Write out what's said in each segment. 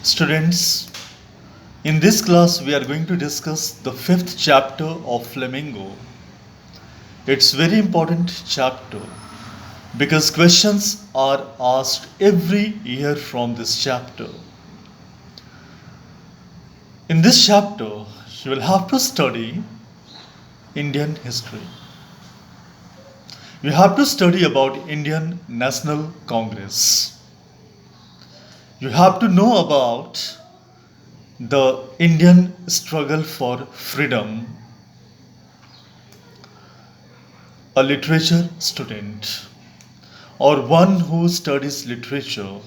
Students, in this class we are going to discuss the fifth chapter of Flamingo. It's very important chapter because questions are asked every year from this chapter. In this chapter, you will have to study Indian history. You have to study about Indian National Congress. You have to know about the Indian struggle for freedom. A literature student or one who studies literature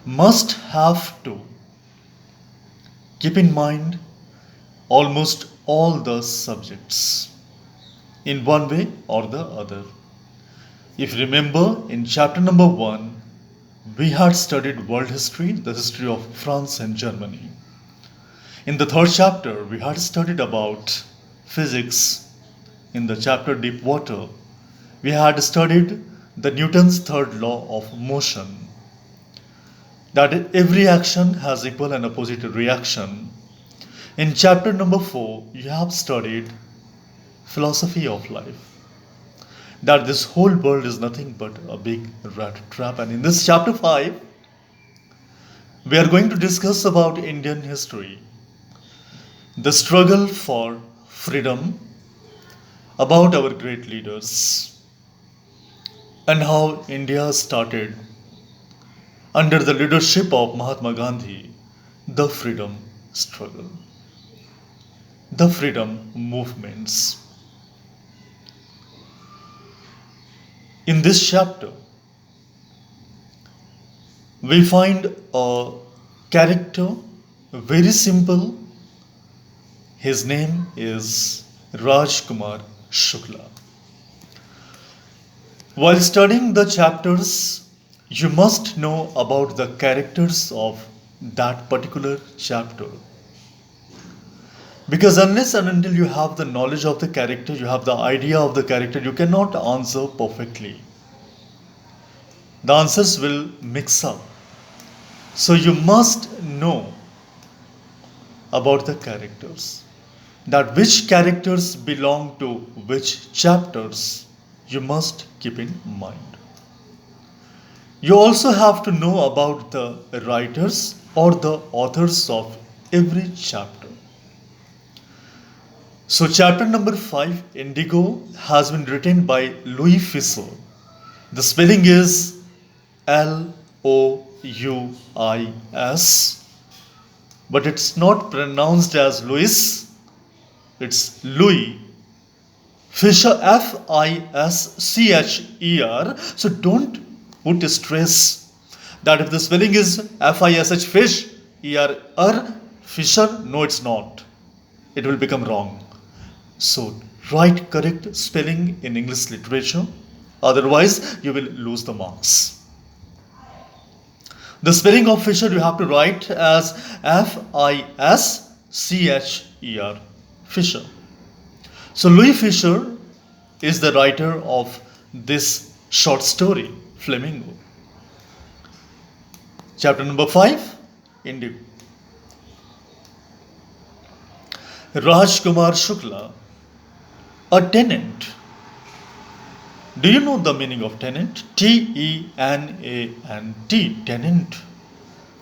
must have to keep in mind almost all the subjects in one way or the other. If you remember, in chapter number 1, we had studied world history, the history of France and Germany. In the third chapter, we had studied about physics. In the chapter Deep Water, we had studied the Newton's third law of motion, that every action has equal and opposite reaction. In chapter number 4, you have studied philosophy of life, that this whole world is nothing but a big rat trap. And in this chapter 5, we are going to discuss about Indian history, the struggle for freedom, about our great leaders, and how India started under the leadership of Mahatma Gandhi the freedom struggle, the freedom movements. In this chapter, we find a character very simple. His name is Rajkumar Shukla. While studying the chapters, you must know about the characters of that particular chapter. Because unless and until you have the knowledge of the character, you have the idea of the character, you cannot answer perfectly. The answers will mix up. So you must know about the characters, that which characters belong to which chapters, you must keep in mind. You also have to know about the writers or the authors of every chapter. So chapter number 5, Indigo, has been written by Louis Fisher. The spelling is Louis, but it's not pronounced as Louis, it's Louis. Fisher, Fischer. So don't put stress that if the spelling is Fish, fish, Fisher, no, it's not. It will become wrong. So write correct spelling in English literature, otherwise you will lose the marks. The spelling of Fisher you have to write as Fischer, Fisher. So Louis Fisher is the writer of this short story, Flamingo. Chapter number 5, Indigo. Rajkumar Shukla, a tenant. Do you know the meaning of tenant? Tenant. Tenant.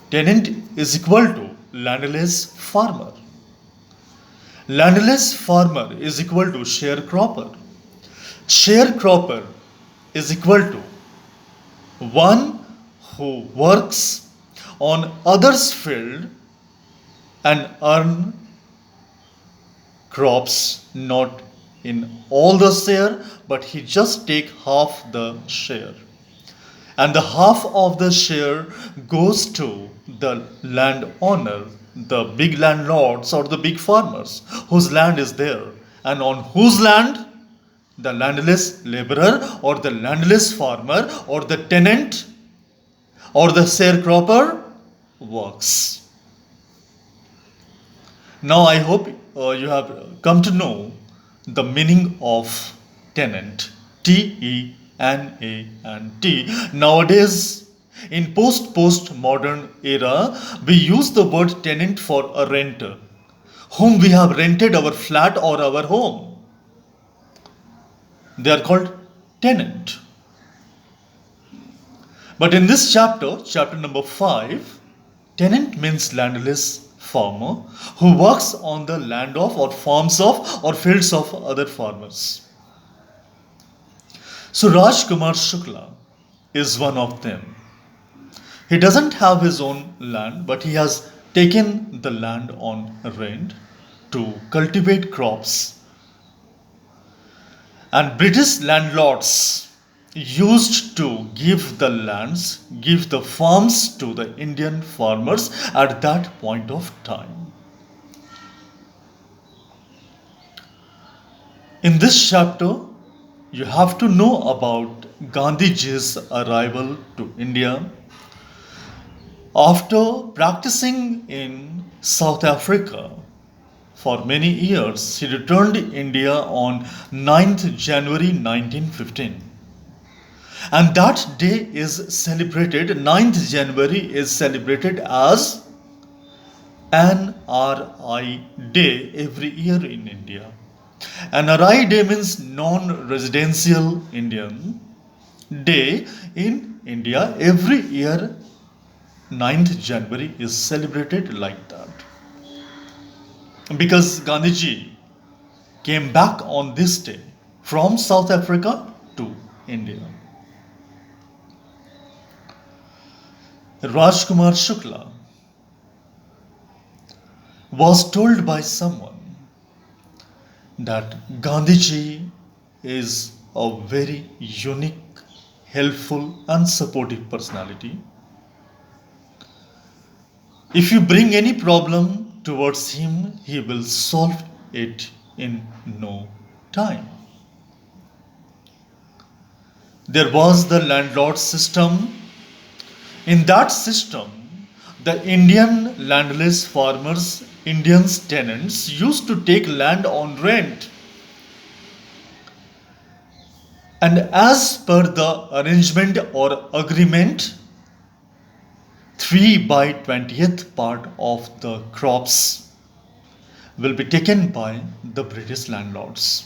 Tenant is equal to landless farmer. Landless farmer is equal to sharecropper. Sharecropper is equal to one who works on others' field and earn crops, not in all the share, but he just take half the share. And the half of the share goes to the landowner, the big landlords or the big farmers whose land is there, and on whose land the landless laborer or the landless farmer or the tenant or the sharecropper works. Now I hope you have come to know the meaning of tenant. Tenant. Nowadays In post-modern era, we use the word tenant for a renter, whom we have rented our flat or our home. They are called tenant. But in this chapter number 5, tenant means landless farmer who works on the land of or farms of or fields of other farmers. So Rajkumar Shukla is one of them. He doesn't have his own land, but he has taken the land on rent to cultivate crops. And British landlords used to give the farms to the Indian farmers at that point of time. In this chapter, you have to know about Gandhiji's arrival to India. After practicing in South Africa for many years, he returned to India on 9th January 1915. And that day is celebrated, 9th January is celebrated as NRI Day every year in India. NRI Day means non-residential Indian Day in India. Every year 9th January is celebrated like that. Because Gandhiji came back on this day from South Africa to India. Rajkumar Shukla was told by someone that Gandhiji is a very unique, helpful and supportive personality. If you bring any problem towards him, he will solve it in no time. There was the landlord system. In that system, the Indian landless farmers, Indian tenants, used to take land on rent. And as per the arrangement or agreement, 3/20th part of the crops will be taken by the British landlords.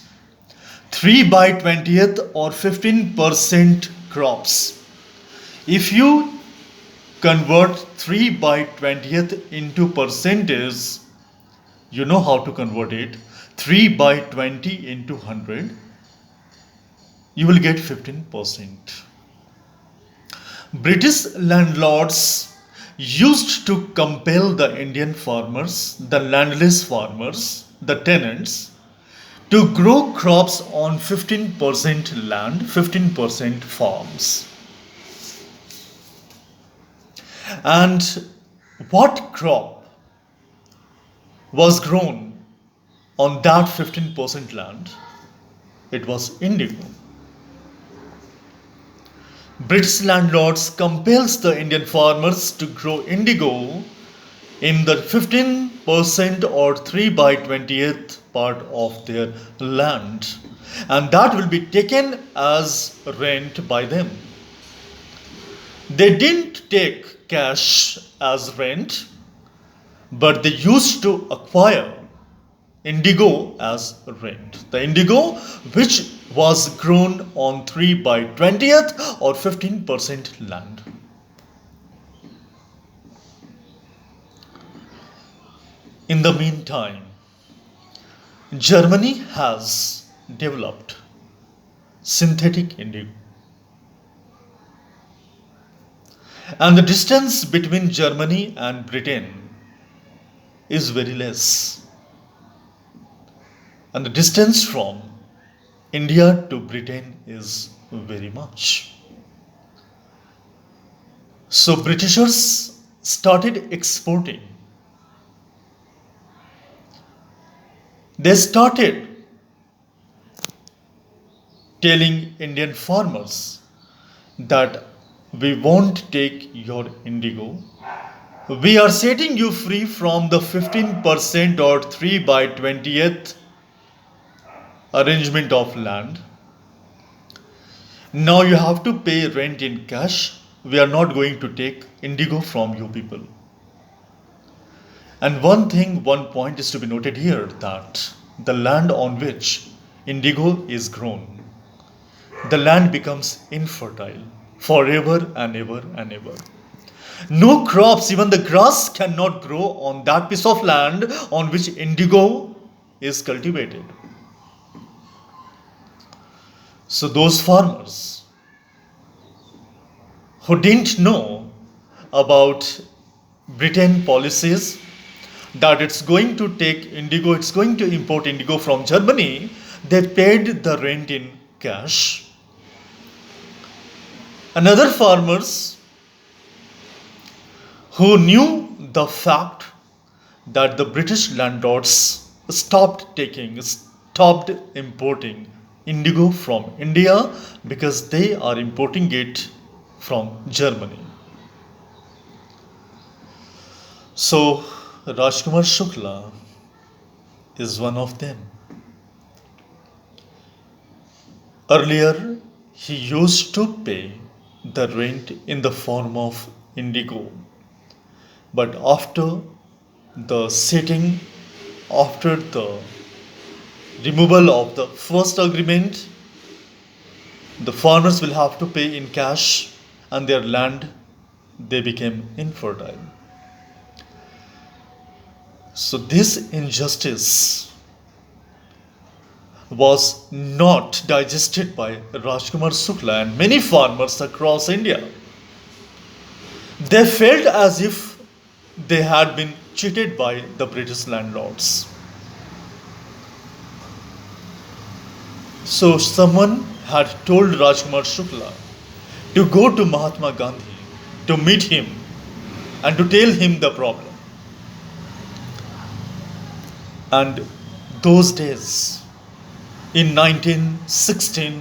3/20th or 15% crops. If you convert 3/20th into percentage, you know how to convert it. 3/20 into 100, you will get 15%. British landlords used to compel the Indian farmers, the landless farmers, the tenants, to grow crops on 15% land, 15% farms. And what crop was grown on that 15% land? It was indigo. British landlords compels the Indian farmers to grow indigo in the 15% or 3/20th part of their land, and that will be taken as rent by them. They didn't take cash as rent, but they used to acquire indigo as rent. The indigo which was grown on 3/20th or 15% land. In the meantime, Germany has developed synthetic indigo. And the distance between Germany and Britain is very less. And the distance from India to Britain is very much. So Britishers started exporting. They started telling Indian farmers that we won't take your indigo. We are setting you free from the 15% or 3/20th arrangement of land. Now you have to pay rent in cash we are not going to take indigo from you people. And one point is to be noted here, that the land on which indigo is grown, the land becomes infertile forever and ever and ever. No crops, even the grass, cannot grow on that piece of land on which indigo is cultivated. So those farmers who didn't know about Britain policies, that it's going to take indigo, it's going to import indigo from Germany, they paid the rent in cash. And other farmers who knew the fact that the British landlords stopped importing indigo from India because they are importing it from Germany. So Rajkumar Shukla is one of them. Earlier, he used to pay the rent in the form of indigo. But after the removal of the first agreement, the farmers will have to pay in cash, and their land, they became infertile. So this injustice was not digested by Rajkumar Shukla and many farmers across India. They felt as if they had been cheated by the British landlords. So someone had told Rajkumar Shukla to go to Mahatma Gandhi, to meet him and to tell him the problem. And those days, in 1916,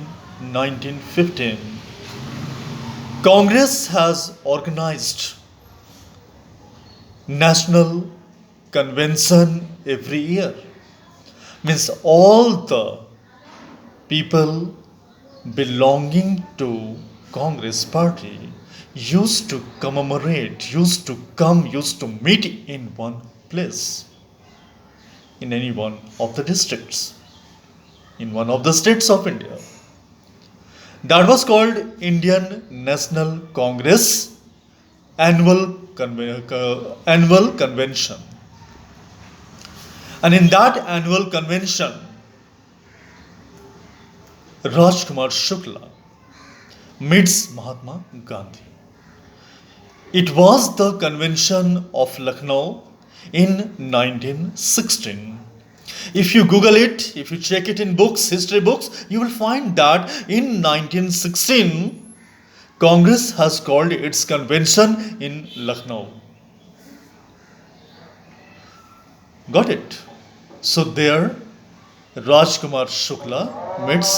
1915, Congress has organized National Convention every year. Means all the people belonging to Congress party used to commemorate, used to meet in one place, in any one of the districts, in one of the states of India. That was called Indian National Congress Annual Convention. And in that annual convention, Rajkumar Shukla meets Mahatma Gandhi. It was the convention of Lucknow in 1916. If you Google it, if you check it in books, history books, you will find that in 1916, Congress has called its convention in Lucknow. Got it? So there, Rajkumar Shukla meets